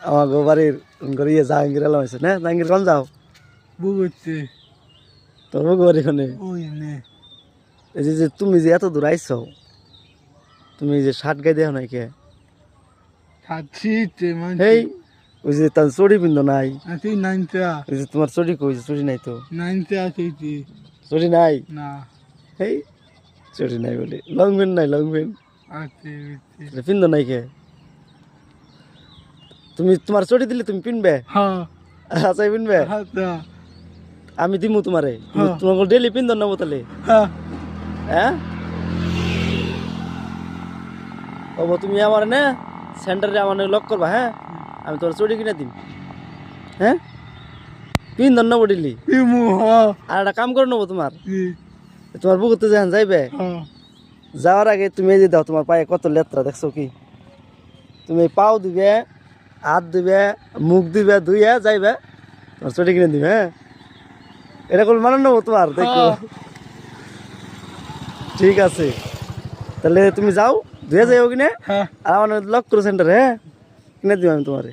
আমার বাড়ির ইয়ে জাহাঙ্গীর এলাম হয়েছে না জাহাঙ্গীর কোন যাও বুঝছে তোর বাড়ি ওখানে ওই নে এই যে তুমি যে এত দূর আইছো তুমি যে শার্ট গাই দেও নাই কে খাচ্ছি হেই ওই যে তার চড়ি পিন্ধ নাই আছি নাইনটা ওই যে তোমার চড়ি কই চড়ি নাই তো নাইনটা আছি চড়ি নাই না হেই চড়ি নাই বলে লং প্যান্ট নাই লং প্যান্ট আছে পিন্ধ নাই কে তুমি তোমার চড়ি দিলে তুমি পিনবে হ্যাঁ আচ্ছা পিনবে হাতা আমি দিমু তোমারে হ্যাঁ। তোমাকে ডেলি পিন্ধ নেবো তাহলে হ্যাঁ হ্যাঁ ও তুমি আমার না সেন্টারে আমার লক করবা হ্যাঁ আমি তোর চড়ি কিনে দিম হ্যাঁ পিন্ধ নেবো ডেলি ইমু হ্যাঁ আর একটা কাম করে নেবো তোমার বুকুতে যখন যাইবে হ্যাঁ যাওয়ার আগে তুমি এই যে দাও তোমার পায়ে কত লেত্রা দেখছো কি তুমি পাও দিবে হাত দিবে মুখ দিবে ধুইয়া যাইবে তোমার চটি কিনে দিবে হ্যাঁ এরকম মানে নেবো তোমার দেখো ঠিক আছে তাহলে তুমি যাও ধুয়ে যাইও কিনে হ্যাঁ আর আমার লক করো সেন্টারে হ্যাঁ কিনে দিব আমি তোমারে